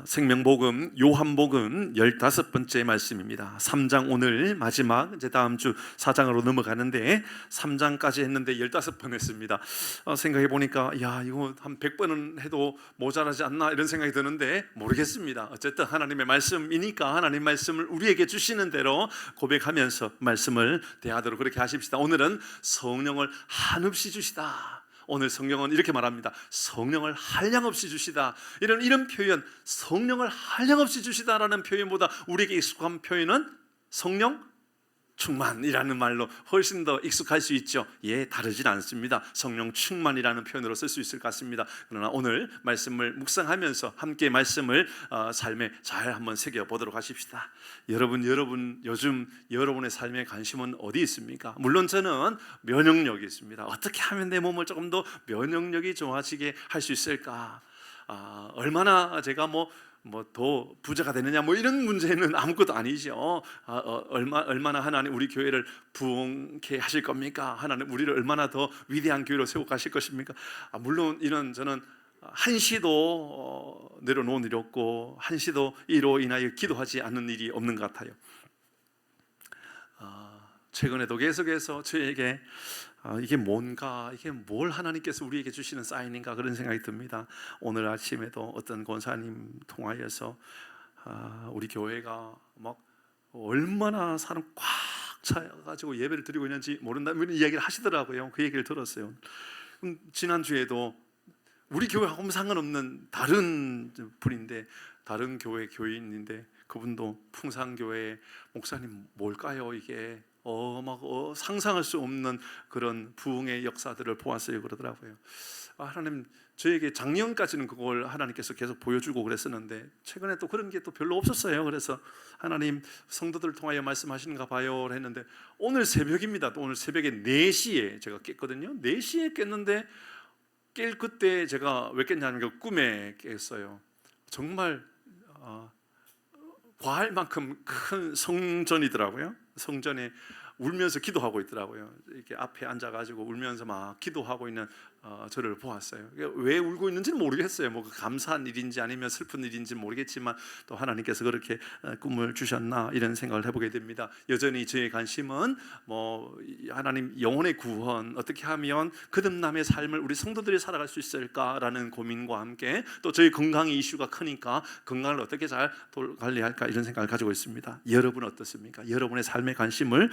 생명복음 요한복음 15번째 말씀입니다. 3장 오늘 마지막, 이제 다음 주 4장으로 넘어가는데 3장까지 했는데 15번 했습니다. 생각해 보니까 야, 이거 한 100번은 해도 모자라지 않나 이런 생각이 드는데 모르겠습니다. 어쨌든 하나님의 말씀이니까 하나님 말씀을 우리에게 주시는 대로 고백하면서 말씀을 대하도록 그렇게 하십시다. 오늘은 성령을 한없이 주시다. 오늘 성령은 이렇게 말합니다. 성령을 한량없이 주시다. 이런 표현, 성령을 한량없이 주시다라는 표현보다 우리에게 익숙한 표현은 성령 충만이라는 말로 훨씬 더 익숙할 수 있죠. 다르진 않습니다. 성령 충만이라는 표현으로 쓸 수 있을 것 같습니다. 그러나 오늘 말씀을 묵상하면서 함께 말씀을 삶에 잘 한번 새겨보도록 하십시다. 여러분 요즘 여러분의 삶의 관심은 어디 있습니까? 물론 저는 면역력이 있습니다. 어떻게 하면 내 몸을 조금 더 면역력이 좋아지게 할 수 있을까? 얼마나 제가 더 부자가 되느냐 이런 문제는 아무것도 아니죠. 얼마나 하나님 우리 교회를 부흥케 하실 겁니까? 하나님 우리를 얼마나 더 위대한 교회로 세워 가실 것입니까? 물론 저는 한시도 내려놓은 일이 없고 한시도 이로 인하여 기도하지 않는 일이 없는 것 같아요. 최근에도 계속해서 저에게 이게 뭔가, 이게 뭘 하나님께서 우리에게 주시는 사인인가 그런 생각이 듭니다. 오늘 아침에도 어떤 권사님 통하여서 우리 교회가 막 얼마나 사람 꽉 차가지고 예배를 드리고 있는지 모른다 이런 이야기를 하시더라고요. 그 얘기를 들었어요. 지난주에도 우리 교회하고 상관없는 다른 분인데, 다른 교회 교인인데 그분도 풍산교회 목사님 뭘까요 이게? 상상할 수 없는 그런 부흥의 역사들을 보았어요 그러더라고요. 하나님, 저에게 작년까지는 그걸 하나님께서 계속 보여주고 그랬었는데 최근에 또 그런 게 또 별로 없었어요. 그래서 하나님 성도들을 통하여 말씀하시는가 봐요 했는데 오늘 새벽입니다. 또 오늘 새벽에 4시에 제가 깼거든요. 4시에 깼는데 깰 그때 제가 왜 깼냐면 그 꿈에 깼어요. 정말 과할 만큼 큰 성전이더라고요. 성전에 울면서 기도하고 있더라고요. 이렇게 앞에 앉아가지고 울면서 막 기도하고 있는 저를 보았어요. 왜 울고 있는지는 모르겠어요. 감사한 일인지 아니면 슬픈 일인지 모르겠지만 또 하나님께서 그렇게 꿈을 주셨나 이런 생각을 해보게 됩니다. 여전히 저의 관심은 하나님 영혼의 구원, 어떻게 하면 거듭남의 삶을 우리 성도들이 살아갈 수 있을까라는 고민과 함께 또 저희 건강의 이슈가 크니까 건강을 어떻게 잘 관리할까 이런 생각을 가지고 있습니다. 여러분 어떻습니까? 여러분의 삶의 관심을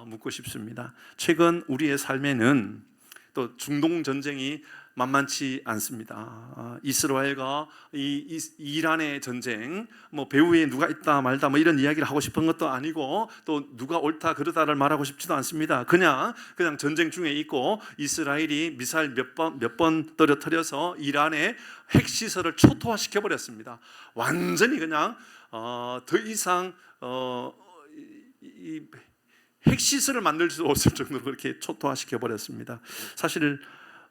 묻고 싶습니다. 최근 우리의 삶에는 또 중동 전쟁이 만만치 않습니다. 이스라엘과 이란의 전쟁, 배후에 누가 있다 말다 이런 이야기를 하고 싶은 것도 아니고 또 누가 옳다 그르다를 말하고 싶지도 않습니다. 그냥 전쟁 중에 있고 이스라엘이 미사일 몇 번 떨어뜨려서 이란의 핵시설을 초토화시켜 버렸습니다. 완전히 그냥 더 이상 이 핵시설을 만들 수 없을 정도로 그렇게 초토화시켜 버렸습니다. 사실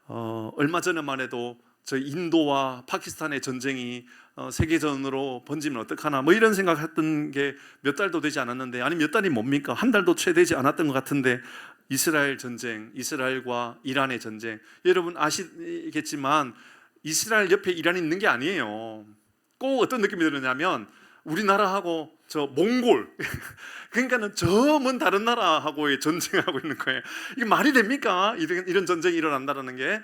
얼마 전에만 해도 저희 인도와 파키스탄의 전쟁이 세계전으로 번지면 어떡하나 이런 생각했던 게 몇 달도 되지 않았는데, 아니 몇 달이 뭡니까? 한 달도 채 되지 않았던 것 같은데 이스라엘 전쟁, 이스라엘과 이란의 전쟁, 여러분 아시겠지만 이스라엘 옆에 이란이 있는 게 아니에요. 꼭 어떤 느낌이 드느냐면 우리나라하고 저 몽골 그러니까는 저 먼 다른 나라하고의 전쟁하고 있는 거예요. 이게 말이 됩니까? 이런 전쟁이 일어난다는 게.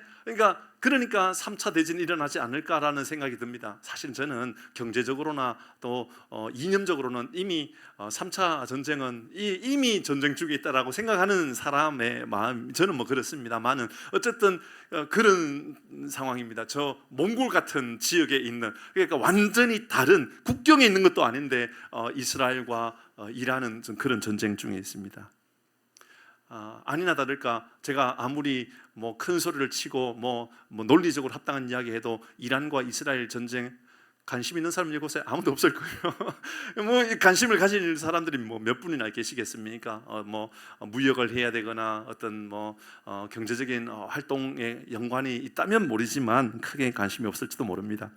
그러니까 3차 대전이 일어나지 않을까라는 생각이 듭니다. 사실 저는 경제적으로나 또 이념적으로는 이미 3차 전쟁은 이미 전쟁 중에 있다라고 생각하는 사람의 마음, 저는 그렇습니다만은 어쨌든 그런 상황입니다. 저 몽골 같은 지역에 있는, 그러니까 완전히 다른 국경에 있는 것도 아닌데 이스라엘과 이란은 좀 그런 전쟁 중에 있습니다. 아니나 다를까 제가 아무리 큰 소리를 치고 논리적으로 합당한 이야기해도 이란과 이스라엘 전쟁 관심 있는 사람 이곳에 아무도 없을 거예요. 관심을 가질 사람들이 몇 분이나 계시겠습니까? 무역을 해야 되거나 어떤 경제적인 활동에 연관이 있다면 모르지만 크게 관심이 없을지도 모릅니다.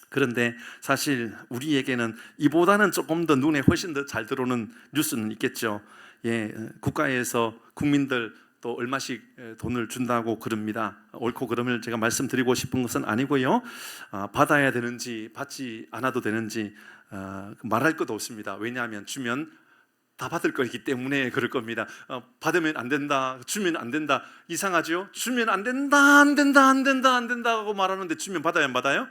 그런데 사실 우리에게는 이보다는 조금 더 눈에 훨씬 더 잘 들어오는 뉴스는 있겠죠. 국가에서 국민들 또 얼마씩 돈을 준다고 그럽니다. 옳고 그름을 제가 말씀드리고 싶은 것은 아니고요. 받아야 되는지 받지 않아도 되는지 말할 것도 없습니다. 왜냐하면 주면 다 받을 거기 때문에 그럴 겁니다. 받으면 안 된다, 주면 안 된다. 이상하죠? 주면 안 된다, 안 된다, 안 된다, 안 된다고 말하는데 주면 받아요, 안 받아요?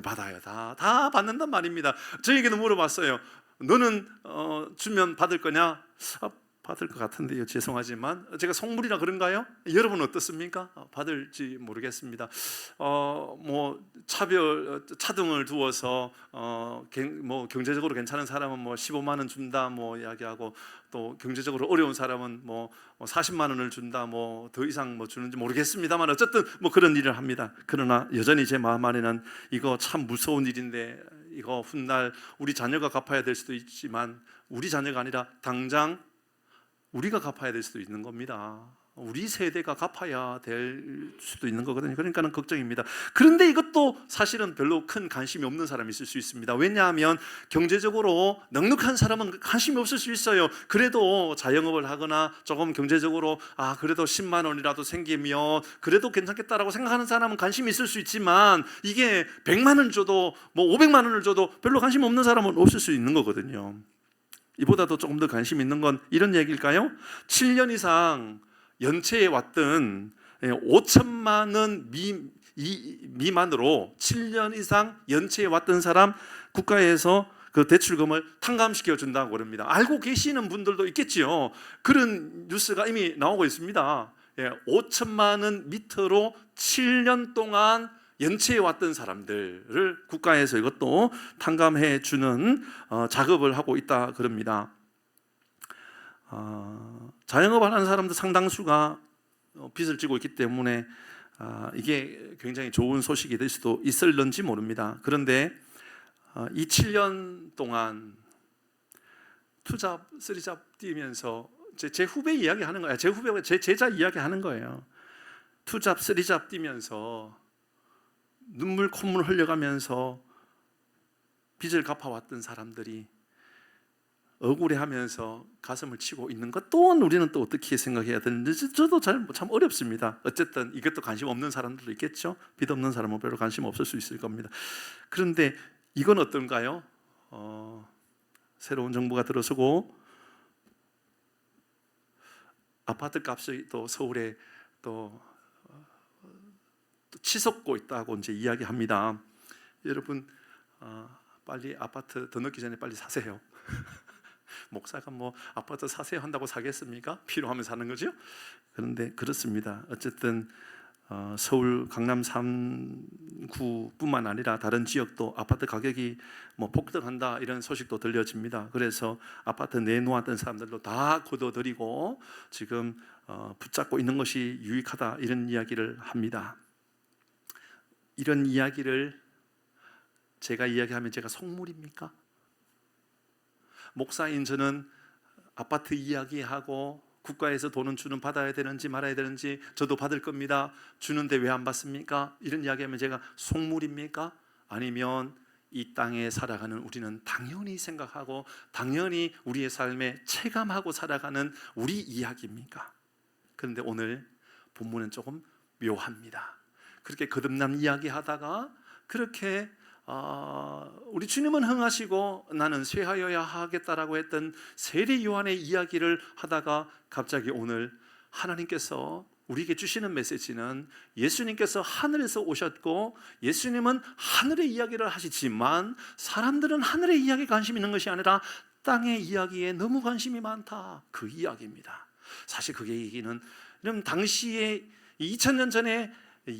받아요. 다 받는단 말입니다. 저에게도 물어봤어요. 너는 주면 받을 거냐? 받을 것 같은데요. 죄송하지만 제가 속물이라 그런가요? 여러분 어떻습니까? 받을지 모르겠습니다. 뭐 차등을 두어서 뭐 경제적으로 괜찮은 사람은 뭐 15만 원 준다 뭐 이야기하고, 또 경제적으로 어려운 사람은 뭐 40만 원을 준다 뭐 더 이상 뭐 주는지 모르겠습니다만 어쨌든 뭐 그런 일을 합니다. 그러나 여전히 제 마음 안에는 이거 참 무서운 일인데, 이거 훗날 우리 자녀가 갚아야 될 수도 있지만 우리 자녀가 아니라 당장 우리가 갚아야 될 수도 있는 겁니다. 우리 세대가 갚아야 될 수도 있는 거거든요. 그러니까는 걱정입니다. 그런데 이것도 사실은 별로 큰 관심이 없는 사람이 있을 수 있습니다. 왜냐하면 경제적으로 넉넉한 사람은 관심이 없을 수 있어요. 그래도 자영업을 하거나 조금 경제적으로 그래도 10만 원이라도 생기면 그래도 괜찮겠다라고 생각하는 사람은 관심이 있을 수 있지만, 이게 100만 원 줘도 뭐 500만 원을 줘도 별로 관심 없는 사람은 없을 수 있는 거거든요. 이보다도 조금 더 관심 있는 건 이런 얘기일까요? 7년 이상 연체해 왔던 5천만 원 미만으로 7년 이상 연체해 왔던 사람 국가에서 그 대출금을 탕감시켜 준다고 그럽니다. 알고 계시는 분들도 있겠지요. 그런 뉴스가 이미 나오고 있습니다. 5천만 원 밑으로 7년 동안 연체해 왔던 사람들을 국가에서 이것도 탕감해 주는 작업을 하고 있다 그럽니다. 자영업을 하는 사람들 상당수가 빚을 지고 있기 때문에 이게 굉장히 좋은 소식이 될 수도 있을런지 모릅니다. 그런데 이 7년 동안 투잡, 쓰리잡 뛰면서 제 후배 이야기하는 거예요. 제 후배가 제 제자 이야기하는 거예요. 투잡, 쓰리잡 뛰면서 눈물 콧물 흘려가면서 빚을 갚아왔던 사람들이 억울해하면서 가슴을 치고 있는 것 또한 우리는 또 어떻게 생각해야 되는지 저도 참 어렵습니다. 어쨌든 이것도 관심 없는 사람들도 있겠죠. 빚 없는 사람은 별로 관심 없을 수 있을 겁니다. 그런데 이건 어떤가요? 새로운 정부가 들어서고 아파트 값이 또 서울에 또 치솟고 있다고 이제 이야기합니다. 여러분 빨리 아파트 더 넣기 전에 빨리 사세요. 목사가 뭐 아파트 사세요 한다고 사겠습니까? 필요하면 사는 거죠. 그런데 그렇습니다. 어쨌든 서울 강남 3구뿐만 아니라 다른 지역도 아파트 가격이 뭐 폭등한다 이런 소식도 들려집니다. 그래서 아파트 내놓았던 사람들도 다 걷어들이고 지금 붙잡고 있는 것이 유익하다 이런 이야기를 합니다. 이런 이야기를 제가 이야기하면 제가 속물입니까? 목사인 저는 아파트 이야기하고 국가에서 돈은 주는 받아야 되는지 말아야 되는지 저도 받을 겁니다. 주는데 왜 안 받습니까? 이런 이야기하면 제가 속물입니까? 아니면 이 땅에 살아가는 우리는 당연히 생각하고 당연히 우리의 삶에 체감하고 살아가는 우리 이야기입니까? 그런데 오늘 본문은 조금 묘합니다. 그렇게 거듭난 이야기하다가 그렇게 우리 주님은 흥하시고 나는 쇠하여야 하겠다라고 했던 세례 요한의 이야기를 하다가 갑자기 오늘 하나님께서 우리에게 주시는 메시지는 예수님께서 하늘에서 오셨고 예수님은 하늘의 이야기를 하시지만 사람들은 하늘의 이야기에 관심 있는 것이 아니라 땅의 이야기에 너무 관심이 많다, 그 이야기입니다. 사실 그게 얘기는 당시에 2000년 전에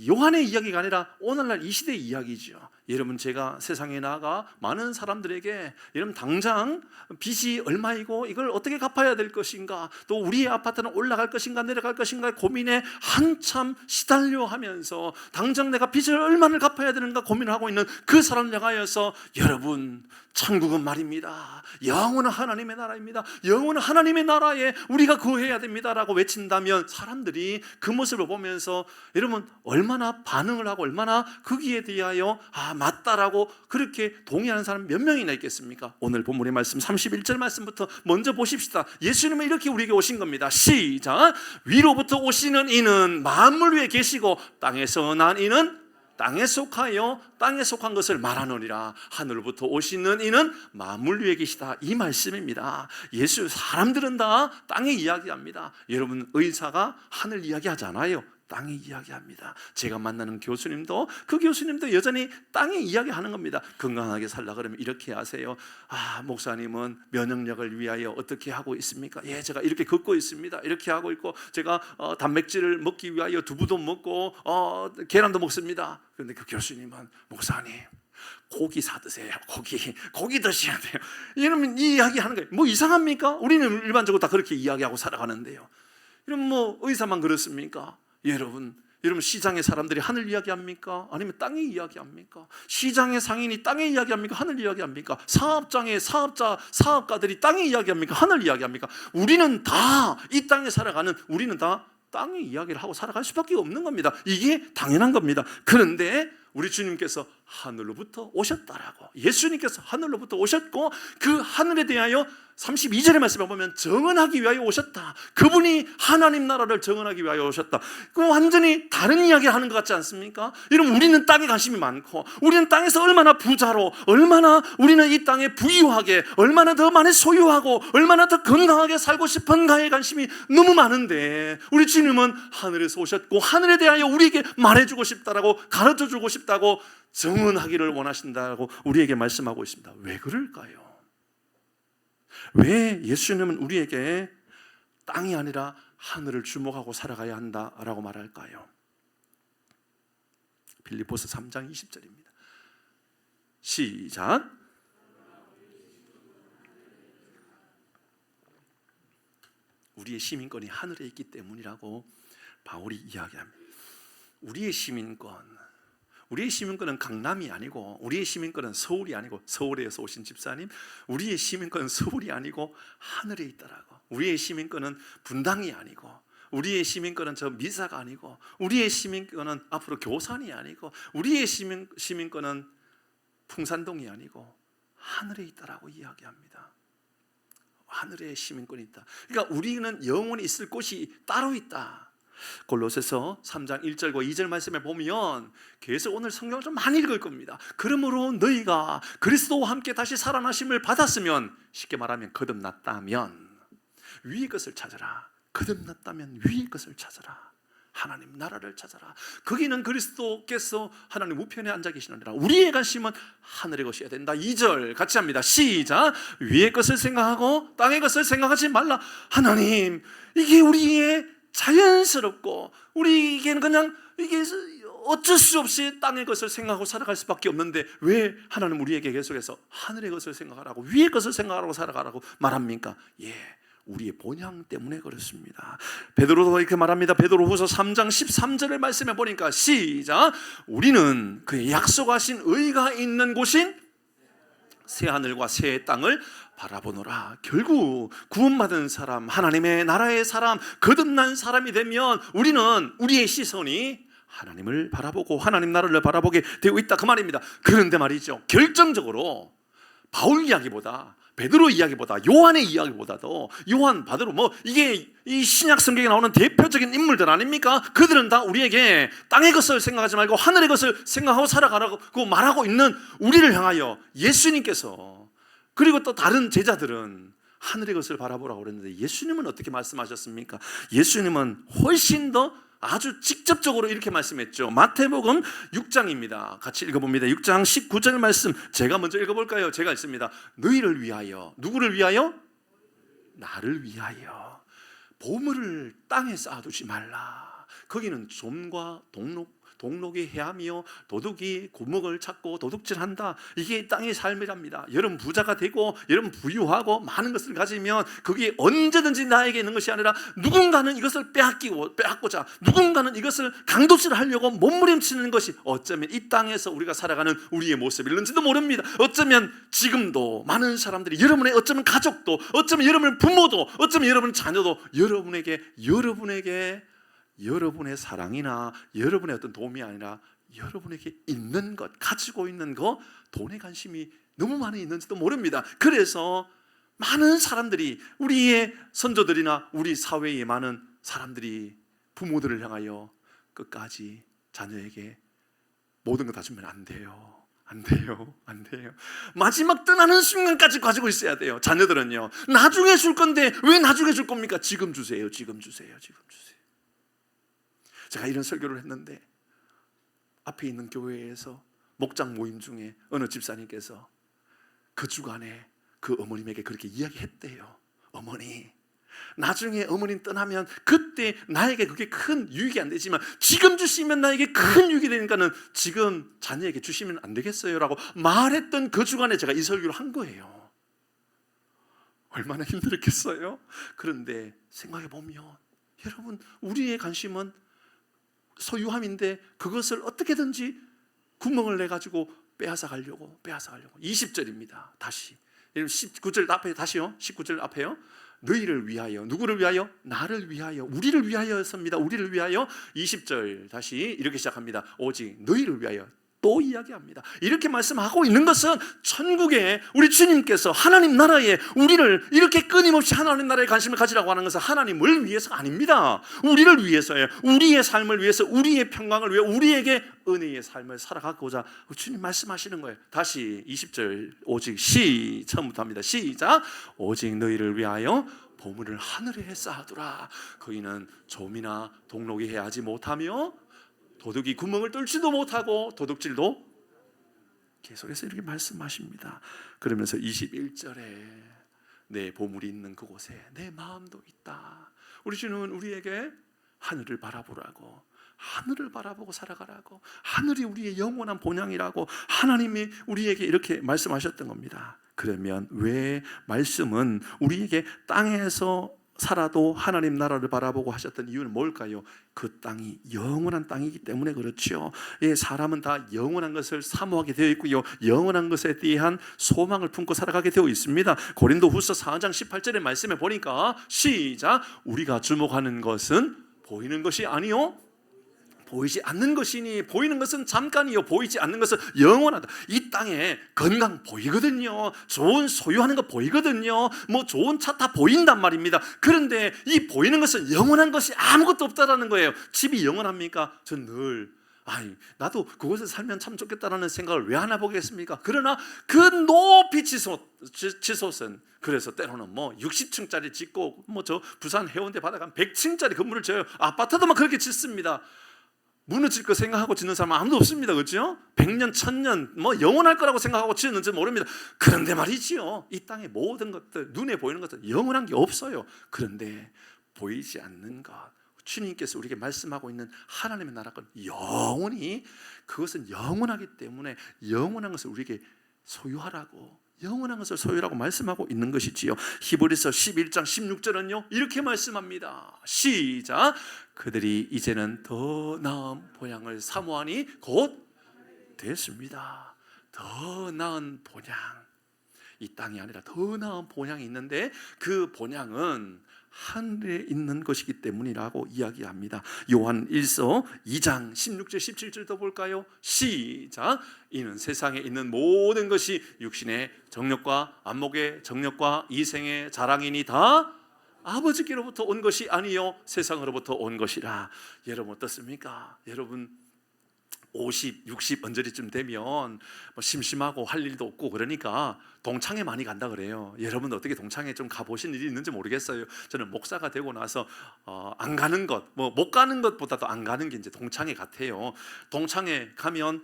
요한의 이야기가 아니라 오늘날 이 시대의 이야기죠. 여러분 제가 세상에 나가 많은 사람들에게 여러분 당장 빚이 얼마이고 이걸 어떻게 갚아야 될 것인가, 또 우리의 아파트는 올라갈 것인가 내려갈 것인가 고민에 한참 시달려 하면서 당장 내가 빚을 얼마를 갚아야 되는가 고민을 하고 있는 그 사람을 향하여서 여러분 천국은 말입니다, 영원한 하나님의 나라입니다, 영원한 하나님의 나라에 우리가 거해야 됩니다라고 외친다면 사람들이 그 모습을 보면서 여러분 얼마나 반응을 하고 얼마나 거기에 대하여 맞다라고 그렇게 동의하는 사람 몇 명이나 있겠습니까? 오늘 본문의 말씀 31절 말씀부터 먼저 보십시다. 예수님은 이렇게 우리에게 오신 겁니다. 시작. 위로부터 오시는 이는 만물 위에 계시고 땅에서 난 이는 땅에 속하여 땅에 속한 것을 말하노니라. 하늘로부터 오시는 이는 만물 위에 계시다. 이 말씀입니다. 예수 사람들은 다 땅에 이야기합니다. 여러분 의사가 하늘 이야기하지 않아요. 땅에 이야기합니다. 제가 만나는 교수님도 그 교수님도 여전히 땅에 이야기하는 겁니다. 건강하게 살라 그러면 이렇게 하세요. 목사님은 면역력을 위하여 어떻게 하고 있습니까? 예, 제가 이렇게 걷고 있습니다. 이렇게 하고 있고 제가 단백질을 먹기 위하여 두부도 먹고 계란도 먹습니다. 그런데 그 교수님은 목사님 고기 사 드세요. 고기 드셔야 돼요. 이러면 이 이야기하는 거예요. 뭐 이상합니까? 우리는 일반적으로 다 그렇게 이야기하고 살아가는데요. 이러면 뭐 의사만 그렇습니까? 여러분 시장의 사람들이 하늘 이야기합니까? 아니면 땅에 이야기합니까? 시장의 상인이 땅에 이야기합니까? 하늘 이야기합니까? 사업가들이 땅에 이야기합니까? 하늘 이야기합니까? 우리는 다 이 땅에 살아가는 우리는 다 땅의 이야기를 하고 살아갈 수밖에 없는 겁니다. 이게 당연한 겁니다. 그런데 우리 주님께서 하늘로부터 오셨다라고, 예수님께서 하늘로부터 오셨고 그 하늘에 대하여 32절의 말씀을 보면 정언하기 위하여 오셨다. 그분이 하나님 나라를 정언하기 위하여 오셨다. 그럼 완전히 다른 이야기를 하는 것 같지 않습니까? 여러분 우리는 땅에 관심이 많고 우리는 땅에서 얼마나 부자로, 얼마나 우리는 이 땅에 부유하게, 얼마나 더 많이 소유하고 얼마나 더 건강하게 살고 싶은가에 관심이 너무 많은데 우리 주님은 하늘에서 오셨고 하늘에 대하여 우리에게 말해주고 싶다라고, 가르쳐주고 싶다고, 정언하기를 원하신다고 우리에게 말씀하고 있습니다. 왜 그럴까요? 왜 예수님은 우리에게 땅이 아니라 하늘을 주목하고 살아가야 한다라고 말할까요? 빌립보서 3장 20절입니다. 시작. 우리의 시민권이 하늘에 있기 때문이라고 바울이 이야기합니다. 우리의 시민권은 강남이 아니고, 우리의 시민권은 서울이 아니고, 서울에서 오신 집사님, 우리의 시민권은 서울이 아니고 하늘에 있더라고. 우리의 시민권은 분당이 아니고, 우리의 시민권은 저 미사가 아니고, 우리의 시민권은 앞으로 교산이 아니고, 우리의 시민권은 풍산동이 아니고 하늘에 있다라고 이야기합니다. 하늘에 시민권이 있다. 그러니까 우리는 영원히 있을 곳이 따로 있다. 골로새서 3장 1절과 2절 말씀에 보면 계속 오늘 성경을 좀 많이 읽을 겁니다. 그러므로 너희가 그리스도와 함께 다시 살아나심을 받았으면, 쉽게 말하면 거듭났다면 위의 것을 찾아라. 거듭났다면 위의 것을 찾아라. 하나님 나라를 찾아라. 거기는 그리스도께서 하나님 우편에 앉아 계시느니라. 우리의 관심은 하늘의 것이어야 된다. 2절 같이 합니다. 시작. 위의 것을 생각하고 땅의 것을 생각하지 말라. 하나님, 이게 우리의 자연스럽고 우리에게는 그냥 이게 어쩔 수 없이 땅의 것을 생각하고 살아갈 수밖에 없는데 왜 하나님 우리에게 계속해서 하늘의 것을 생각하라고, 위의 것을 생각하라고 살아가라고 말합니까? 우리의 본향 때문에 그렇습니다. 베드로도 이렇게 말합니다. 베드로후서 3장 13절의 말씀에 보니까 시작. 우리는 그의 약속하신 의가 있는 곳인 새 하늘과 새 땅을 바라보노라. 결국 구원받은 사람, 하나님의 나라의 사람, 거듭난 사람이 되면 우리는 우리의 시선이 하나님을 바라보고 하나님 나라를 바라보게 되어 있다, 그 말입니다. 그런데 말이죠, 결정적으로 바울 이야기보다, 베드로 이야기보다, 요한의 이야기보다도, 요한, 베드로 이게 이 신약 성경에 나오는 대표적인 인물들 아닙니까? 그들은 다 우리에게 땅의 것을 생각하지 말고 하늘의 것을 생각하고 살아가라고 말하고 있는 우리를 향하여 예수님께서, 그리고 또 다른 제자들은 하늘의 것을 바라보라고 그랬는데 예수님은 어떻게 말씀하셨습니까? 예수님은 훨씬 더 아주 직접적으로 이렇게 말씀했죠. 마태복음 6장입니다. 같이 읽어봅니다. 6장 19절 말씀 제가 먼저 읽어볼까요? 제가 읽습니다. 너희를 위하여, 누구를 위하여? 나를 위하여 보물을 땅에 쌓아두지 말라. 거기는 좀과 동록이 해하며 도둑이 구멍을 찾고 도둑질한다. 이게 땅의 삶이랍니다. 여러분 부자가 되고 여러분 부유하고 많은 것을 가지면 그게 언제든지 나에게 있는 것이 아니라 누군가는 이것을 빼앗고자, 누군가는 이것을 강도질하려고 몸부림치는 것이 어쩌면 이 땅에서 우리가 살아가는 우리의 모습일는지도 모릅니다. 어쩌면 지금도 많은 사람들이, 여러분의 어쩌면 가족도, 어쩌면 여러분의 부모도, 어쩌면 여러분 자녀도 여러분의 사랑이나 여러분의 어떤 도움이 아니라 여러분에게 있는 것, 가지고 있는 거, 돈에 관심이 너무 많이 있는지도 모릅니다. 그래서 많은 사람들이, 우리의 선조들이나 우리 사회의 많은 사람들이 부모들을 향하여 끝까지 자녀에게 모든 거 다 주면 안 돼요. 안 돼요. 안 돼요. 마지막 떠나는 순간까지 가지고 있어야 돼요. 자녀들은요. 나중에 줄 건데 왜 나중에 줄 겁니까? 지금 주세요. 지금 주세요. 지금 주세요. 제가 이런 설교를 했는데 앞에 있는 교회에서 목장 모임 중에 어느 집사님께서 그 주간에 그 어머님에게 그렇게 이야기했대요. 어머니, 나중에 어머님 떠나면 그때 나에게 그게 큰 유익이 안 되지만 지금 주시면 나에게 큰 유익이 되니까는 지금 자녀에게 주시면 안 되겠어요? 라고 말했던 그 주간에 제가 이 설교를 한 거예요. 얼마나 힘들었겠어요? 그런데 생각해 보면 여러분, 우리의 관심은 소유함인데 그것을 어떻게든지 구멍을 내가지고 빼앗아 가려고 20절입니다. 다시 19절 앞에 다시요. 19절 앞에요. 너희를 위하여, 누구를 위하여? 나를 위하여, 우리를 위하여였습니다. 우리를 위하여. 20절 다시 이렇게 시작합니다. 오직 너희를 위하여 또 이야기합니다. 이렇게 말씀하고 있는 것은 천국에 우리 주님께서 하나님 나라에 우리를 이렇게 끊임없이 하나님 나라에 관심을 가지라고 하는 것은 하나님을 위해서가 아닙니다. 우리를 위해서예요. 우리의 삶을 위해서, 우리의 평강을 위해, 우리에게 은혜의 삶을 살아가고자 주님 말씀하시는 거예요. 다시 20절 오직 처음부터 합니다. 시작. 오직 너희를 위하여 보물을 하늘에 쌓아두라. 거기는 좀이나 동록이 해하지 못하며 도둑이 구멍을 뚫지도 못하고 도둑질도, 계속해서 이렇게 말씀하십니다. 그러면서 21절에 내 보물이 있는 그곳에 내 마음도 있다. 우리 주님은 우리에게 하늘을 바라보라고, 하늘을 바라보고 살아가라고, 하늘이 우리의 영원한 본향이라고 하나님이 우리에게 이렇게 말씀하셨던 겁니다. 그러면 왜 말씀은 우리에게 땅에서 살아도 하나님 나라를 바라보고 하셨던 이유는 뭘까요? 그 땅이 영원한 땅이기 때문에 그렇죠. 예, 사람은 다 영원한 것을 사모하게 되어 있고요, 영원한 것에 대한 소망을 품고 살아가게 되어 있습니다. 고린도후서 4장 18절의 말씀에 보니까 시작. 우리가 주목하는 것은 보이는 것이 아니요 보이지 않는 것이니, 보이는 것은 잠깐이요 보이지 않는 것은 영원하다. 이 땅에 건강 보이거든요. 좋은 소유하는 거 보이거든요. 뭐 좋은 차 다 보인단 말입니다. 그런데 이 보이는 것은 영원한 것이 아무것도 없다라는 거예요. 집이 영원합니까? 전 늘 나도 그곳에 살면 참 좋겠다라는 생각을 왜 하나 보겠습니까? 그러나 그 높이 치솟은, 그래서 때로는 뭐 60층짜리 짓고 뭐 저 부산 해운대 바다가 100층짜리 건물을 지어요. 아파트도 막 그렇게 짓습니다. 무너질 거 생각하고 짓는 사람은 아무도 없습니다. 그렇죠? 100년, 1000년 뭐 영원할 거라고 생각하고 짓는지 모릅니다. 그런데 말이지요, 이 땅의 모든 것들, 눈에 보이는 것들 영원한 게 없어요. 그런데 보이지 않는 것, 주님께서 우리에게 말씀하고 있는 하나님의 나라가 영원히, 그것은 영원하기 때문에 영원한 것을 우리에게 소유하라고, 영원한 것을 소유라고 말씀하고 있는 것이지요. 히브리서 11장 16절은요 이렇게 말씀합니다. 시작. 그들이 이제는 더 나은 본향을 사모하니 곧 됐습니다. 더 나은 본향, 이 땅이 아니라 더 나은 본향이 있는데 그 본향은 하늘에 있는 것이기 때문이라고 이야기합니다. 요한 1서 2장 16절 17절도 볼까요? 시작. 이는 세상에 있는 모든 것이 육신의 정욕과 안목의 정욕과 이생의 자랑이니 다 아버지께로부터 온 것이 아니요 세상으로부터 온 것이라. 여러분 어떻습니까? 여러분 50, 60 언저리쯤 되면 뭐 심심하고 할 일도 없고 그러니까 동창회 많이 간다 그래요. 여러분도 어떻게 동창회 좀 가보신 일이 있는지 모르겠어요. 저는 목사가 되고 나서 안 가는 것, 뭐 못 가는 것보다도 안 가는 게 이제 동창회 같아요. 동창회 가면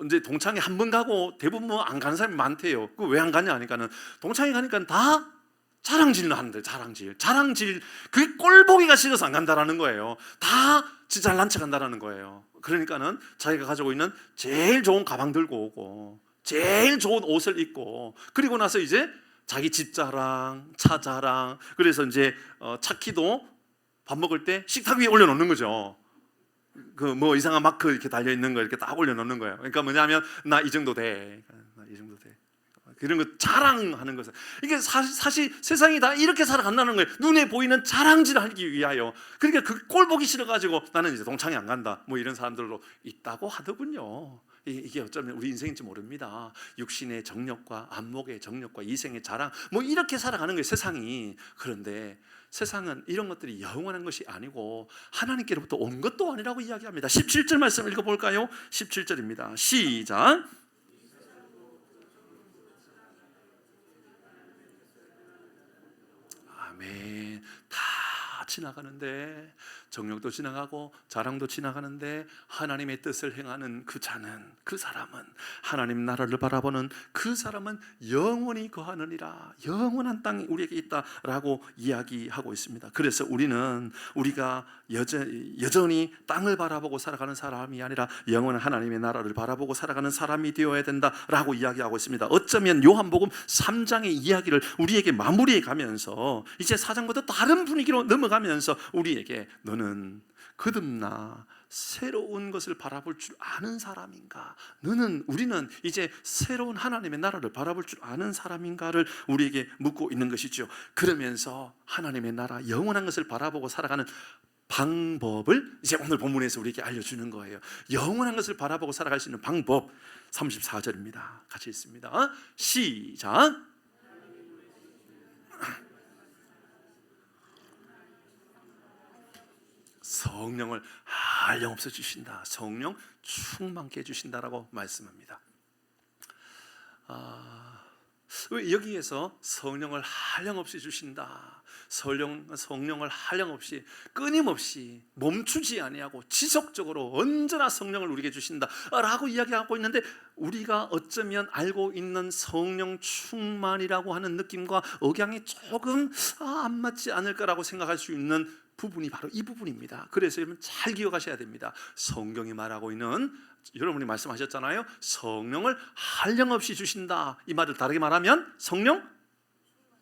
이제 동창회 한 번 가고 대부분 뭐 안 가는 사람이 많대요. 그 왜 안 가냐 하니까는 동창회 가니까 다 자랑질 하는데, 자랑질 그게 꼴보기가 싫어서 안 간다라는 거예요. 다 지 잘난 척 한다라는 거예요. 그러니까는 자기가 가지고 있는 제일 좋은 가방 들고 오고 제일 좋은 옷을 입고, 그리고 나서 이제 자기 집 자랑, 차 자랑, 그래서 이제 차 키도 밥 먹을 때 식탁 위에 올려놓는 거죠. 그 뭐 이상한 마크 이렇게 달려 있는 거 이렇게 딱 올려놓는 거예요. 그러니까 뭐냐면 나 이 정도 돼, 나 이 정도 돼. 이런 거 자랑하는 것은 이게 사실 세상이 다 이렇게 살아간다는 거예요. 눈에 보이는 자랑질을 하기 위하여. 그러니까 그 꼴 보기 싫어가지고 나는 이제 동창회 안 간다 뭐 이런 사람들도 있다고 하더군요. 이게 어쩌면 우리 인생인지 모릅니다. 육신의 정욕과 안목의 정욕과 이생의 자랑 뭐 이렇게 살아가는 거예요, 세상이. 그런데 세상은 이런 것들이 영원한 것이 아니고 하나님께로부터 온 것도 아니라고 이야기합니다. 17절 말씀 읽어볼까요? 17절입니다. 시작. 아멘. 다 지나가는데, 정욕도 지나가고 자랑도 지나가는데 하나님의 뜻을 행하는 그 자는, 그 사람은, 하나님 나라를 바라보는 그 사람은 영원히 거하느니라. 영원한 땅이 우리에게 있다라고 이야기하고 있습니다. 그래서 우리가 여전히 땅을 바라보고 살아가는 사람이 아니라 영원한 하나님의 나라를 바라보고 살아가는 사람이 되어야 된다라고 이야기하고 있습니다. 어쩌면 요한복음 3장의 이야기를 우리에게 마무리해 가면서 이제 4장부터 다른 분위기로 넘어가면서 우리에게 너는 거듭나 새로운 것을 바라볼 줄 아는 사람인가? 우리는 이제 새로운 하나님의 나라를 바라볼 줄 아는 사람인가를 우리에게 묻고 있는 것이죠. 그러면서 하나님의 나라, 영원한 것을 바라보고 살아가는 방법을 이제 오늘 본문에서 우리에게 알려주는 거예요. 영원한 것을 바라보고 살아갈 수 있는 방법 34절입니다. 같이 읽습니다. 시작. 성령을 한량없이 주신다. 성령 충만케 해주신다라고 말씀합니다. 여기에서 성령을 한량없이 주신다. 성령을 한량없이 끊임없이 멈추지 아니하고 지속적으로 언제나 성령을 우리에게 주신다라고 이야기하고 있는데, 우리가 어쩌면 알고 있는 성령 충만이라고 하는 느낌과 억양이 조금 안 맞지 않을까라고 생각할 수 있는 부분이 바로 이 부분입니다. 그래서 여러분 잘 기억하셔야 됩니다. 성경이 말하고 있는, 여러분이 말씀하셨잖아요, 성령을 한량없이 주신다. 이 말을 다르게 말하면 성령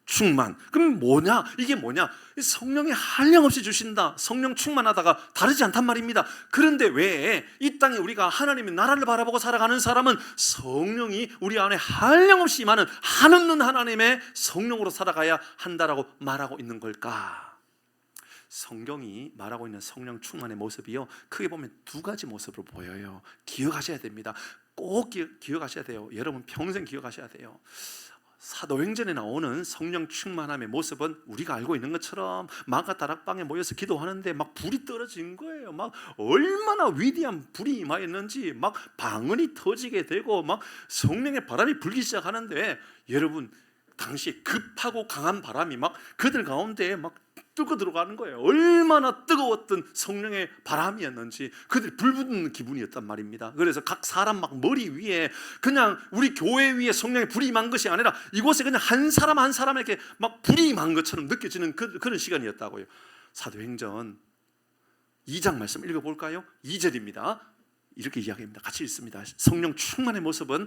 충만. 그럼 뭐냐? 이게 뭐냐? 성령이 한량없이 주신다, 성령 충만하다가 다르지 않단 말입니다. 그런데 왜 이 땅에 우리가 하나님의 나라를 바라보고 살아가는 사람은 성령이 우리 안에 한량없이 임하는 한없는 하나님의 성령으로 살아가야 한다라고 말하고 있는 걸까? 성경이 말하고 있는 성령 충만의 모습이요, 크게 보면 두 가지 모습으로 보여요. 기억하셔야 됩니다. 꼭 기억하셔야 돼요. 여러분 평생 기억하셔야 돼요. 사도행전에 나오는 성령 충만함의 모습은 우리가 알고 있는 것처럼 마가 다락방에 모여서 기도하는데 막 불이 떨어진 거예요. 막 얼마나 위대한 불이 임하였는지 막 방언이 터지게 되고 막 성령의 바람이 불기 시작하는데, 여러분 당시에 급하고 강한 바람이 막 그들 가운데 막 뚫고 들어가는 거예요. 얼마나 뜨거웠던 성령의 바람이었는지 그들이 불붙는 기분이었단 말입니다. 그래서 각 사람 막 머리 위에, 그냥 우리 교회 위에 성령의 불이 임한 것이 아니라 이곳에 그냥 한 사람 한 사람에게 막 불이 임한 것처럼 느껴지는 그런 시간이었다고요. 사도행전 2장 말씀 읽어볼까요? 2절입니다. 이렇게 이야기합니다. 같이 읽습니다. 성령 충만의 모습은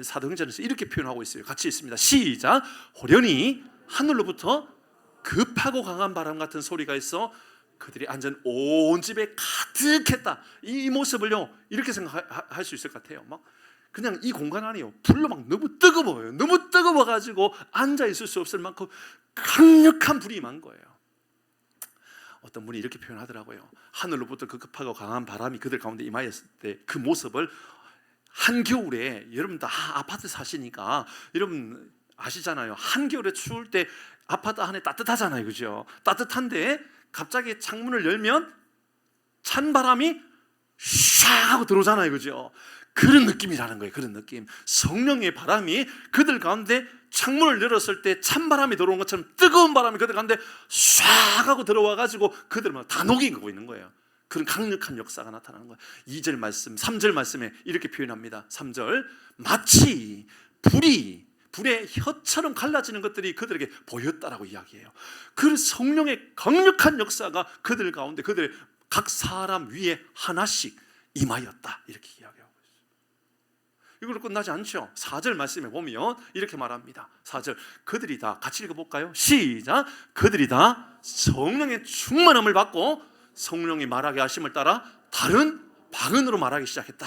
사도행전에서 이렇게 표현하고 있어요. 같이 읽습니다. 시작. 호련히 하늘로부터 급하고 강한 바람 같은 소리가 있어 그들이 앉은 온 집에 가득했다. 이 모습을요 이렇게 생각할 수 있을 것 같아요. 막 그냥 이 공간 안이요 불로 막 너무 뜨거워요. 너무 뜨거워가지고 앉아 있을 수 없을 만큼 강력한 불이 임한 거예요. 어떤 분이 이렇게 표현하더라고요. 하늘로부터 그 급하고 강한 바람이 그들 가운데 임하였을 때 그 모습을 한겨울에, 여러분 다 아파트 사시니까 여러분 아시잖아요. 한겨울에 추울 때 아파트 안에 따뜻하잖아요, 그죠? 따뜻한데 갑자기 창문을 열면 찬 바람이 샥 하고 들어오잖아요, 그죠? 그런 느낌이라는 거예요. 그런 느낌. 성령의 바람이 그들 가운데 창문을 열었을 때 찬바람이 들어온 것처럼 뜨거운 바람이 그들 가운데 샥 하고 들어와가지고 그들만 다 녹이고 있는 거예요. 그런 강력한 역사가 나타나는 거예요. 2절 말씀, 3절 말씀에 이렇게 표현합니다. 3절, 마치 불의 혀처럼 갈라지는 것들이 그들에게 보였다라고 이야기해요. 그 성령의 강력한 역사가 그들 가운데, 그들의 각 사람 위에 하나씩 임하였다, 이렇게 이야기하고 있어요. 이걸로 끝나지 않죠. 4절 말씀에 보면 이렇게 말합니다. 4절, 그들이 다, 같이 읽어볼까요? 시작. 그들이 다 성령의 충만함을 받고 성령이 말하게 하심을 따라 다른 방언으로 말하기 시작했다.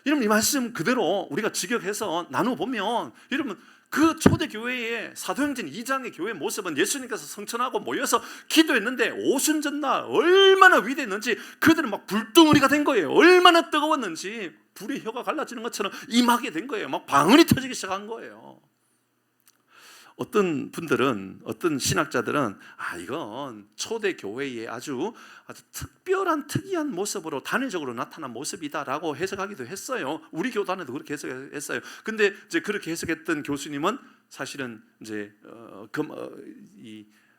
여러분, 이 말씀 그대로 우리가 직역해서 나눠보면 여러분, 그 초대교회의 사도행전 2장의 교회의 모습은 예수님께서 성천하고 모여서 기도했는데 오순절날 얼마나 위대했는지, 그들은 막 불덩어리가 된 거예요. 얼마나 뜨거웠는지 불의 혀가 갈라지는 것처럼 임하게 된 거예요. 막 방언이 터지기 시작한 거예요. 어떤 분들은, 어떤 신학자들은 이건 초대교회의 아주 특별한 특이한 모습으로 단회적으로 나타난 모습이다라고 해석하기도 했어요. 우리 교단에도 그렇게 해석했어요. 근데 이제 그렇게 해석했던 교수님은 사실은 이제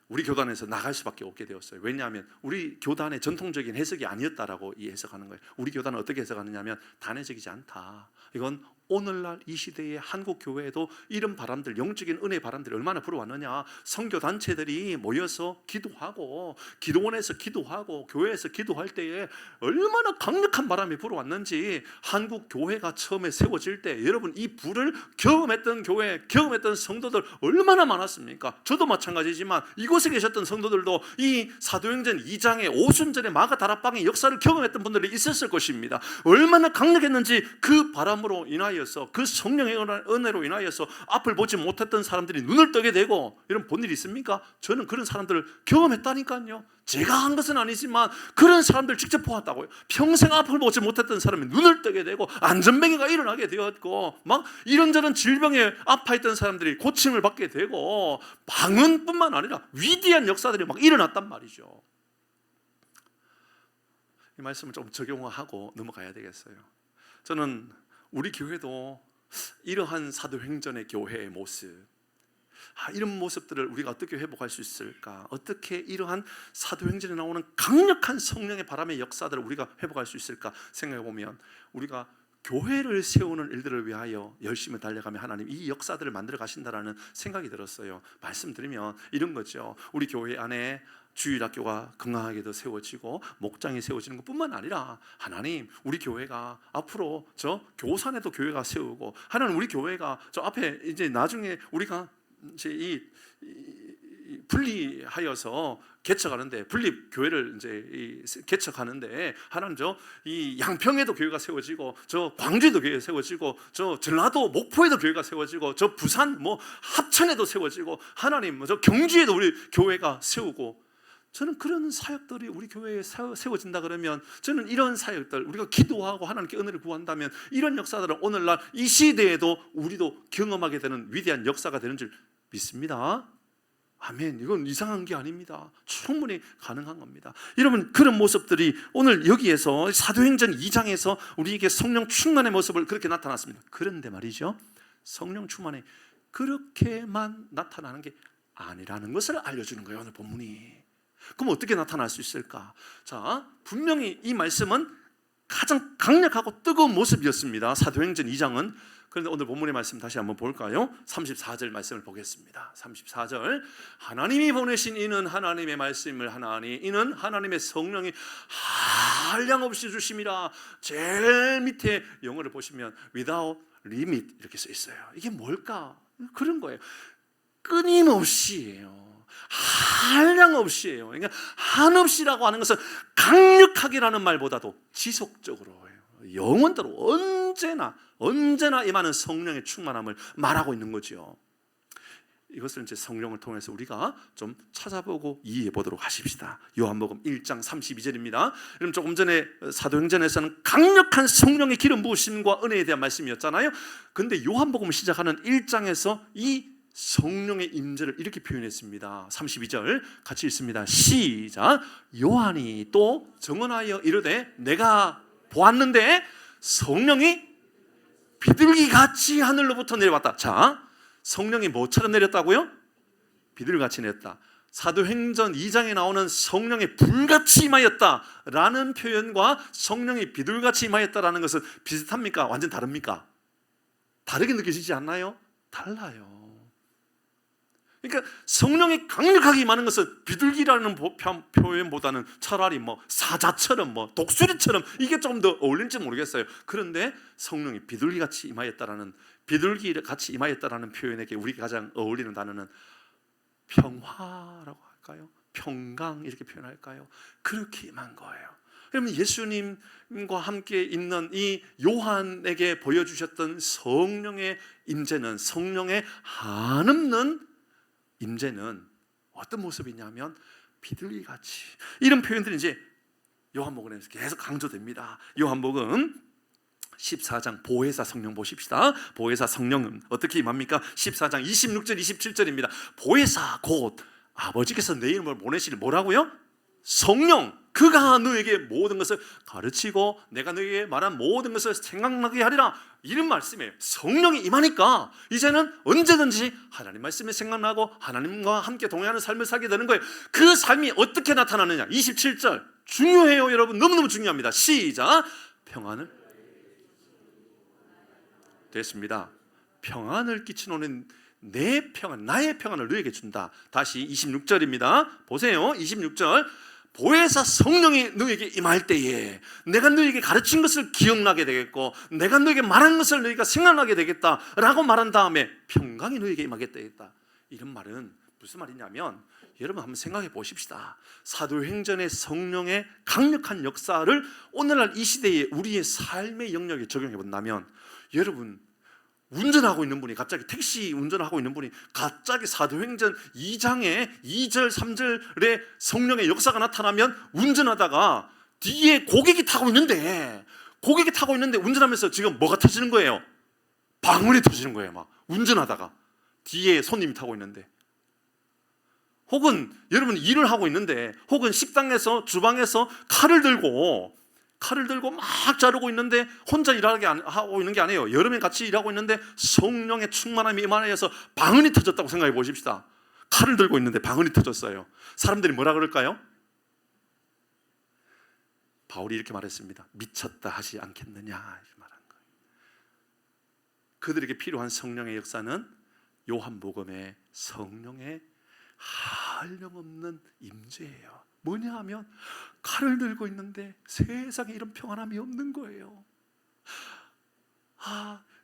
우리 교단에서 나갈 수밖에 없게 되었어요. 왜냐하면 우리 교단의 전통적인 해석이 아니었다라고 해석하는 거예요. 우리 교단은 어떻게 해석하느냐면 단회적이지 않다. 이건 오늘날 이 시대의 한국 교회에도 이런 바람들, 영적인 은혜 바람들이 얼마나 불어왔느냐. 선교 단체들이 모여서 기도하고, 기도원에서 기도하고, 교회에서 기도할 때에 얼마나 강력한 바람이 불어왔는지, 한국 교회가 처음에 세워질 때 여러분, 이 불을 경험했던 교회, 경험했던 성도들 얼마나 많았습니까? 저도 마찬가지지만 이곳에 계셨던 성도들도 이 사도행전 2장의 오순절의 마가 다락방의 역사를 경험했던 분들이 있었을 것입니다. 얼마나 강력했는지 그 바람으로 인하여, 그 성령의 은혜로 인하여서 앞을 보지 못했던 사람들이 눈을 뜨게 되고, 이런 본 일이 있습니까? 저는 그런 사람들을 경험했다니까요. 제가 한 것은 아니지만 그런 사람들 직접 보았다고요. 평생 앞을 보지 못했던 사람이 눈을 뜨게 되고 안전뱅이가 일어나게 되었고, 막 이런저런 질병에 아파했던 사람들이 고침을 받게 되고, 방언뿐만 아니라 위대한 역사들이 막 일어났단 말이죠. 이 말씀을 좀 적용하고 넘어가야 되겠어요. 저는 우리 교회도 이러한 사도행전의 교회의 모습, 이런 모습들을 우리가 어떻게 회복할 수 있을까? 어떻게 이러한 사도행전에 나오는 강력한 성령의 바람의 역사들을 우리가 회복할 수 있을까 생각해 보면, 우리가 교회를 세우는 일들을 위하여 열심히 달려가면 하나님 이 역사들을 만들어 가신다라는 생각이 들었어요. 말씀드리면 이런 거죠. 우리 교회 안에 주일학교가 건강하게도 세워지고 목장이 세워지는 것뿐만 아니라, 하나님 우리 교회가 앞으로 저 교산에도 교회가 세우고, 하나님 우리 교회가 저 앞에 이제 나중에 우리가 이제 이 분리하여서 개척하는데, 분립 교회를 이제 개척하는데, 하나님 저 이 양평에도 교회가 세워지고, 저 광주에도 교회가 세워지고, 저 전라도 목포에도 교회가 세워지고, 저 부산 뭐 합천에도 세워지고, 하나님 저 경주에도 우리 교회가 세우고, 저는 그런 사역들이 우리 교회에 세워진다 그러면, 저는 이런 사역들, 우리가 기도하고 하나님께 은혜를 구한다면 이런 역사들은 오늘날 이 시대에도 우리도 경험하게 되는 위대한 역사가 되는 줄 믿습니다. 아멘. 이건 이상한 게 아닙니다. 충분히 가능한 겁니다. 여러분, 그런 모습들이 오늘 여기에서 사도행전 2장에서 우리에게 성령 충만의 모습을 그렇게 나타났습니다. 그런데 말이죠, 성령 충만이 그렇게만 나타나는 게 아니라는 것을 알려주는 거예요, 오늘 본문이. 그럼 어떻게 나타날 수 있을까? 자, 분명히 이 말씀은 가장 강력하고 뜨거운 모습이었습니다, 사도행전 2장은. 그런데 오늘 본문의 말씀 다시 한번 볼까요? 34절 말씀을 보겠습니다. 34절, 하나님이 보내신 이는 하나님의 말씀을 하나니 이는 하나님의 성령이 한량없이 주심이라. 제일 밑에 영어를 보시면 without limit 이렇게 써 있어요. 이게 뭘까? 그런 거예요. 끊임없이예요. 한량없이예요. 그러니까 한없이라고 하는 것은 강력하게라는 말보다도 지속적으로 영원토록 언제나 임하는 성령의 충만함을 말하고 있는 거죠. 이것을 이제 성령을 통해서 우리가 좀 찾아보고 이해해 보도록 하십시다. 요한복음 1장 32절입니다. 그럼 조금 전에 사도행전에서는 강력한 성령의 기름 부으심과 은혜에 대한 말씀이었잖아요. 근데 요한복음을 시작하는 1장에서 이 성령의 임재를 이렇게 표현했습니다. 32절 같이 읽습니다. 시작. 요한이 또 증언하여 이르되 내가 보았는데 성령이 비둘기같이 하늘로부터 내려왔다. 자, 성령이 뭐처럼 내렸다고요? 비둘기같이 내렸다. 사도행전 2장에 나오는 성령의 불같이 임하였다라는 표현과 성령이 비둘기같이 임하였다라는 것은 비슷합니까? 완전 다릅니까? 다르게 느껴지지 않나요? 달라요. 그러니까 성령이 강력하게 임하는 것은 비둘기라는 표현보다는 차라리 뭐 사자처럼 뭐 독수리처럼 이게 조금 더 어울릴지 모르겠어요. 그런데 성령이 비둘기같이 임하였다라는, 비둘기같이 임하였다라는 표현에게 우리가 가장 어울리는 단어는 평화라고 할까요? 평강 이렇게 표현할까요? 그렇게 임한 거예요. 그러면 예수님과 함께 있는 이 요한에게 보여주셨던 성령의 임재는, 성령의 한없는 임재는 어떤 모습이냐면 비둘기같이, 이런 표현들이 이제 요한복음에서 계속 강조됩니다. 요한복음 14장 보혜사 성령 보십시다. 보혜사 성령은 어떻게 임합니까? 14장 26절 27절입니다. 보혜사 곧 아버지께서 내 이름을 보내실 뭐라고요? 성령, 그가 너에게 모든 것을 가르치고 내가 너에게 말한 모든 것을 생각나게 하리라, 이런 말씀이에요. 성령이 임하니까 이제는 언제든지 하나님 말씀이 생각나고 하나님과 함께 동행하는 삶을 살게 되는 거예요. 그 삶이 어떻게 나타나느냐, 27절 중요해요 여러분. 너무너무 중요합니다. 시작. 평안을 됐습니다. 평안을 끼치노는 내 평안, 나의 평안을 너에게 준다. 다시 26절입니다. 보세요. 26절 보혜사 성령이 너에게 임할 때에 내가 너에게 가르친 것을 기억나게 되겠고 내가 너에게 말한 것을 너희가 생각나게 되겠다라고 말한 다음에 평강이 너에게 임하겠다. 이런 말은 무슨 말이냐면, 여러분 한번 생각해 보십시다. 사도행전의 성령의 강력한 역사를 오늘날 이 시대에 우리의 삶의 영역에 적용해 본다면, 여러분 운전하고 있는 분이 갑자기, 택시 운전하고 있는 분이 갑자기 사도행전 2장에 2절 3절에 성령의 역사가 나타나면 운전하다가 뒤에 고객이 타고 있는데 운전하면서 지금 뭐가 터지는 거예요? 방울이 터지는 거예요. 막 운전하다가 뒤에 손님이 타고 있는데, 혹은 여러분 일을 하고 있는데, 혹은 식당에서 주방에서 칼을 들고 막 자르고 있는데 혼자 일하게 하고 있는 게 아니에요. 여러 명 같이 일하고 있는데 성령의 충만함이 임하여서 방언이 터졌다고 생각해 보십시다. 칼을 들고 있는데 방언이 터졌어요. 사람들이 뭐라 그럴까요? 바울이 이렇게 말했습니다. 미쳤다 하지 않겠느냐, 이렇게 말한 거예요. 그들에게 필요한 성령의 역사는 요한복음의 성령의 한량없는 임재예요. 뭐냐 하면 칼을 들고 있는데 세상에 이런 평안함이 없는 거예요.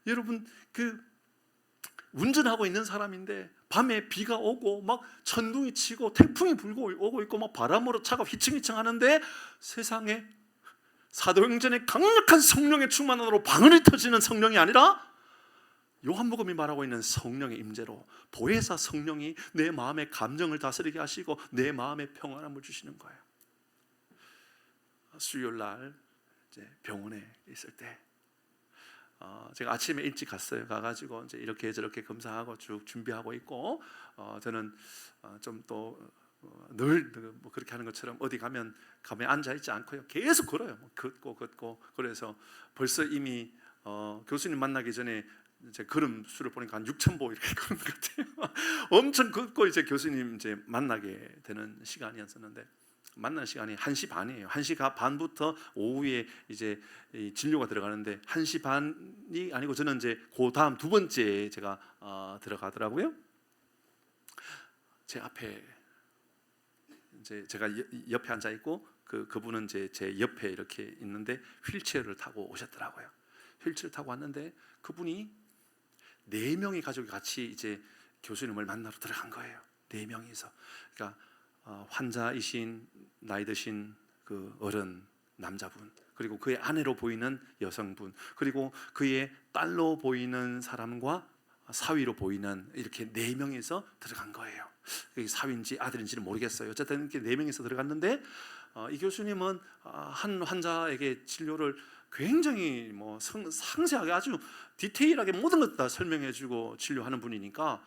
여러분 운전하고 있는 사람인데 밤에 비가 오고 막 천둥이 치고 태풍이 불고 오고 있고 막 바람으로 차가 휘청휘청 하는데 세상에 사도행전의 강력한 성령의 충만함으로 방언이 터지는 성령이 아니라 요한복음이 말하고 있는 성령의 임재로 보혜사 성령이 내 마음의 감정을 다스리게 하시고 내 마음의 평안함을 주시는 거예요. 수요일 날 이제 병원에 있을 때 제가 아침에 일찍 갔어요. 가가지고 이제 이렇게 저렇게 검사하고 쭉 준비하고 있고, 저는 좀 또 늘 뭐 그렇게 하는 것처럼 어디 가면 가만히 앉아 있지 않고요. 계속 걸어요. 걷고 그래서 벌써 이미 교수님 만나기 전에 이제 걸음수를 보니까 한 6,000보 이렇게 걸은 것 같아요. 엄청 걷고 이제 교수님 이제 만나게 되는 시간이었었는데, 만난 시간이 1시 반이에요. 1시 반부터 오후에 이제 진료가 들어가는데 1시 반이 아니고 저는 이제 그 다음 두 번째 제가 들어가더라고요. 제 앞에 이제 제가 옆에 앉아 있고 그분은 이제 제 옆에 이렇게 있는데 휠체어를 타고 오셨더라고요. 휠체어를 타고 왔는데 그분이 4명의 가족이 같이 이제 교수님을 만나러 들어간 거예요. 4명이서. 그러니까 환자이신 나이 드신 그 어른 남자분, 그리고 그의 아내로 보이는 여성분, 그리고 그의 딸로 보이는 사람과 사위로 보이는, 이렇게 4명이서 들어간 거예요. 사위인지 아들인지는 모르겠어요. 어쨌든 이렇게 4명이서 들어갔는데 이 교수님은 한 환자에게 진료를 굉장히 뭐 상세하게 아주 디테일하게 모든 것 다 설명해주고 진료하는 분이니까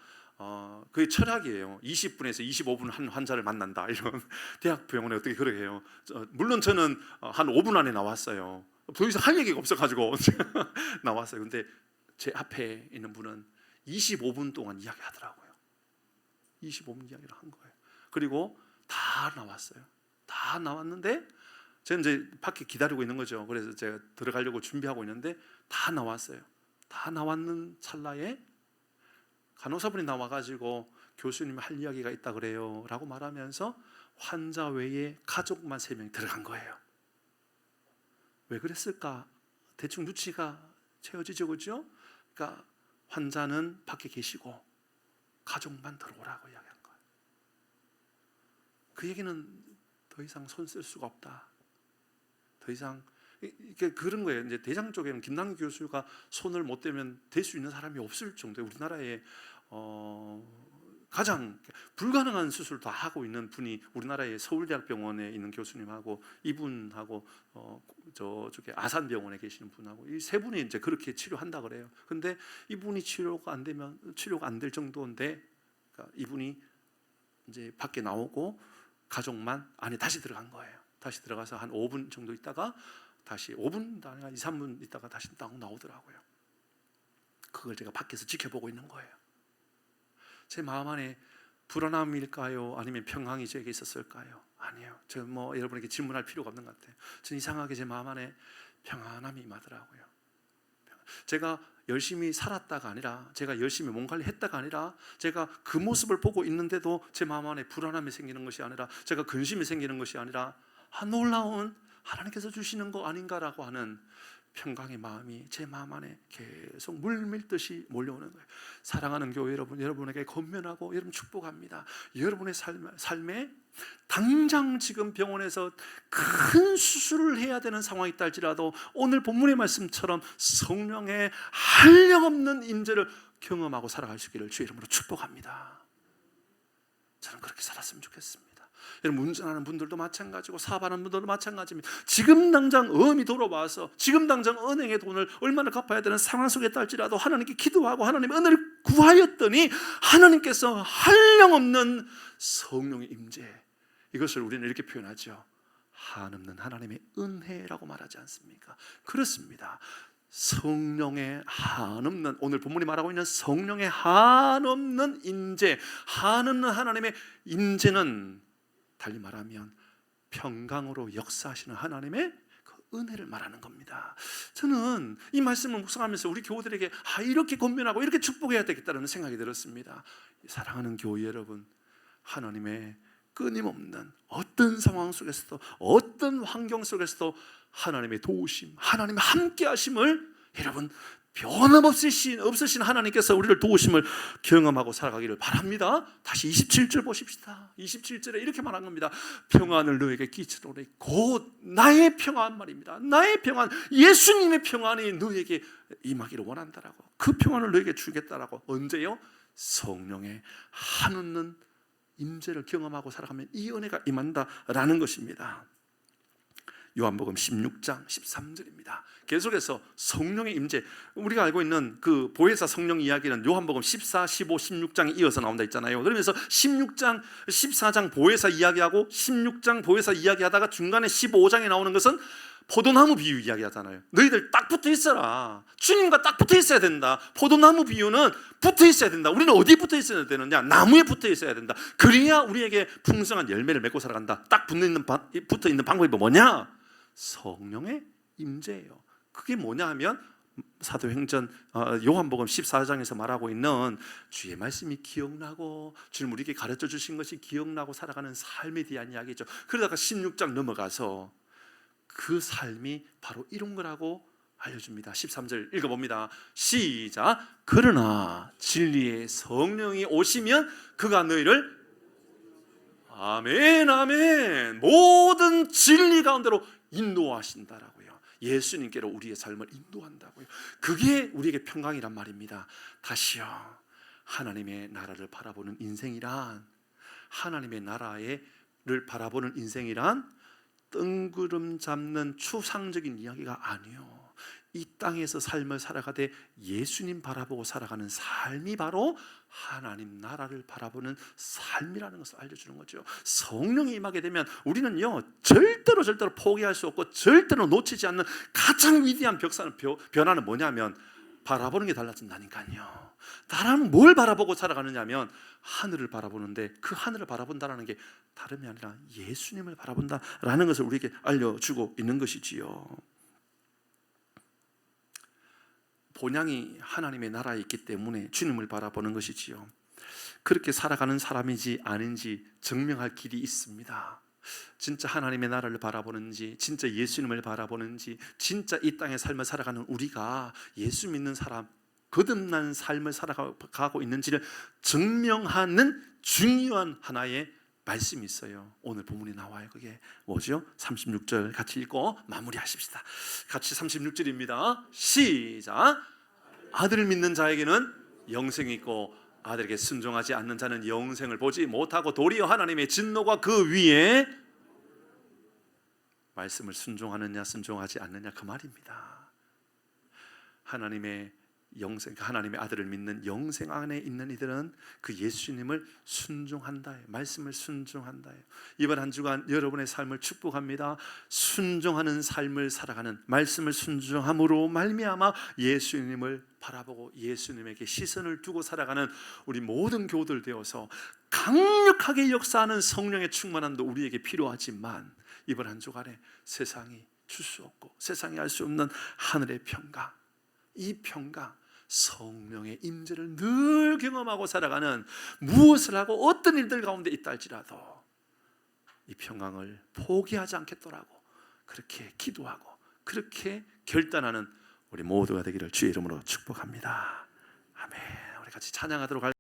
그게 철학이에요. 20분에서 25분 한 환자를 만난다, 이런. 대학병원에 어떻게 그러게 해요. 물론 저는 한 5분 안에 나왔어요. 더 이상 할 얘기가 없어가지고 나왔어요. 근데 제 앞에 있는 분은 25분 동안 이야기하더라고요. 25분 이야기를 한 거예요. 그리고 다 나왔어요. 다 나왔는데 저는 이제 밖에 기다리고 있는 거죠. 그래서 제가 들어가려고 준비하고 있는데 다 나왔어요. 다 나왔는 찰나에 간호사분이 나와가지고 교수님 할 이야기가 있다 그래요 라고 말하면서 환자 외에 가족만 3명이 들어간 거예요. 왜 그랬을까? 대충 눈치가 채워지죠, 그렇죠? 그러니까 환자는 밖에 계시고 가족만 들어오라고 이야기한 거예요. 그 얘기는 더 이상 손 쓸 수가 없다. 더 이상 이게 그런 거예요. 이제 대장 쪽에는 김남기 교수가 손을 못 대면 될 수 있는 사람이 없을 정도에 우리나라에 가장 불가능한 수술을 다 하고 있는 분이 우리나라의 서울대학병원에 있는 교수님하고 이분하고 저쪽에 아산병원에 계시는 분하고 이 세 분이 이제 그렇게 치료한다 그래요. 근데 이분이 치료가 안 될 정도인데, 그러니까 이분이 이제 밖에 나오고 가족만 안에 다시 들어간 거예요. 다시 들어가서 한 5분 정도 있다가 다시 5분, 2, 3분 있다가 다시 나오더라고요. 그걸 제가 밖에서 지켜보고 있는 거예요. 제 마음 안에 불안함일까요? 아니면 평강이 저에게 있었을까요? 아니에요. 저 여러분에게 질문할 필요가 없는 것 같아요. 저는 이상하게 제 마음 안에 평안함이 임하더라고요. 제가 열심히 살았다가 아니라, 제가 열심히 몸 관리했다가 아니라, 제가 그 모습을 보고 있는데도 제 마음 안에 불안함이 생기는 것이 아니라, 제가 근심이 생기는 것이 아니라, 놀라운 하나님께서 주시는 거 아닌가라고 하는 평강의 마음이 제 마음 안에 계속 물밀듯이 몰려오는 거예요. 사랑하는 교회 여러분, 여러분에게 권면하고 여러분 축복합니다. 여러분의 삶에 당장 지금 병원에서 큰 수술을 해야 되는 상황이 있다 할지라도 오늘 본문의 말씀처럼 성령의 한량없는 임재를 경험하고 살아갈 수 있기를 주의 이름으로 축복합니다. 저는 그렇게 살았으면 좋겠습니다. 여러분, 운전하는 분들도 마찬가지고 사업하는 분들도 마찬가지입니다. 지금 당장 어음이 돌아와서 지금 당장 은행의 돈을 얼마나 갚아야 되는 상황 속에 있달지라도 하나님께 기도하고 하나님의 은혜를 구하였더니 하나님께서 한량없는 성령의 임재, 이것을 우리는 이렇게 표현하죠. 한없는 하나님의 은혜라고 말하지 않습니까? 그렇습니다. 성령의 한없는, 오늘 본문이 말하고 있는 성령의 한없는 임재, 한없는 하나님의 임재는 달리 말하면 평강으로 역사하시는 하나님의 그 은혜를 말하는 겁니다. 저는 이 말씀을 묵상하면서 우리 교우들에게 이렇게 권면하고 이렇게 축복해야 되겠다는 생각이 들었습니다. 사랑하는 교우 여러분, 하나님의 끊임없는 어떤 상황 속에서도 어떤 환경 속에서도 하나님의 도우심, 하나님의 함께 하심을 여러분 변함없으신 하나님께서 우리를 도우심을 경험하고 살아가기를 바랍니다. 다시 27절 보십시다. 27절에 이렇게 말한 겁니다. 평안을 너에게 끼치노니 곧 나의 평안 말입니다. 나의 평안, 예수님의 평안이 너에게 임하기를 원한다라고, 그 평안을 너에게 주겠다라고. 언제요? 성령의 한없는 임재를 경험하고 살아가면 이 은혜가 임한다라는 것입니다. 요한복음 16장 13절입니다. 계속해서 성령의 임재, 우리가 알고 있는 그 보혜사 성령 이야기는 요한복음 14, 15, 16장에 이어서 나온다 했잖아요. 그러면서 16장, 14장 보혜사 이야기하고 16장 보혜사 이야기하다가 중간에 15장에 나오는 것은 포도나무 비유 이야기하잖아요. 너희들 딱 붙어 있어라. 주님과 딱 붙어 있어야 된다. 포도나무 비유는 붙어 있어야 된다. 우리는 어디에 붙어 있어야 되느냐? 나무에 붙어 있어야 된다. 그래야 우리에게 풍성한 열매를 맺고 살아간다. 딱 붙어 있는 방법이 뭐냐? 성령의 임재예요. 그게 뭐냐 하면 사도행전 요한복음 14장에서 말하고 있는 주의 말씀이 기억나고 주님 우리에게 가르쳐 주신 것이 기억나고 살아가는 삶에 대한 이야기죠. 그러다가 16장 넘어가서 그 삶이 바로 이런 거라고 알려줍니다. 13절 읽어봅니다. 시작. 그러나 진리의 성령이 오시면 그가 너희를, 아멘 아멘, 모든 진리 가운데로 인도하신다라고요. 예수님께로 우리의 삶을 인도한다고요. 그게 우리에게 평강이란 말입니다. 다시요, 하나님의 나라를 바라보는 인생이란, 하나님의 나라를 바라보는 인생이란 뜬구름 잡는 추상적인 이야기가 아니요, 이 땅에서 삶을 살아가되 예수님 바라보고 살아가는 삶이 바로 하나님 나라를 바라보는 삶이라는 것을 알려주는 거죠. 성령이 임하게 되면 우리는요 절대로 포기할 수 없고 절대로 놓치지 않는 가장 위대한 변화는 뭐냐면 바라보는 게 달라진다니까요. 나라는 뭘 바라보고 살아가느냐 하면 하늘을 바라보는데, 그 하늘을 바라본다는 게 다름이 아니라 예수님을 바라본다라는 것을 우리에게 알려주고 있는 것이지요. 본향이 하나님의 나라에 있기 때문에 주님을 바라보는 것이지요. 그렇게 살아가는 사람인지 아닌지 증명할 길이 있습니다. 진짜 하나님의 나라를 바라보는지, 진짜 예수님을 바라보는지, 진짜 이 땅의 삶을 살아가는 우리가 예수 믿는 사람, 거듭난 삶을 살아가고 있는지를 증명하는 중요한 하나의 말씀이 있어요. 오늘 본문이 나와요. 그게 뭐죠? 36절 같이 읽고 마무리하십시다. 같이 36절입니다. 시작. 아들을 믿는 자에게는 영생이 있고 아들에게 순종하지 않는 자는 영생을 보지 못하고 도리어 하나님의 진노가 그 위에. 말씀을 순종하느냐 순종하지 않느냐 그 말입니다. 하나님의 영생, 하나님의 아들을 믿는 영생 안에 있는 이들은 그 예수님을 순종한다, 말씀을 순종한다. 이번 한 주간 여러분의 삶을 축복합니다. 순종하는 삶을 살아가는, 말씀을 순종함으로 말미암아 예수님을 바라보고 예수님에게 시선을 두고 살아가는 우리 모든 교우들 되어서 강력하게 역사하는 성령의 충만함도 우리에게 필요하지만 이번 한 주간에 세상이 줄 수 없고 세상이 알 수 없는 하늘의 평강, 이 평강, 성령의 임재를 늘 경험하고 살아가는, 무엇을 하고 어떤 일들 가운데 있다 할지라도 이 평강을 포기하지 않겠더라고 그렇게 기도하고 그렇게 결단하는 우리 모두가 되기를 주의 이름으로 축복합니다. 아멘. 우리 같이 찬양하도록 할까요?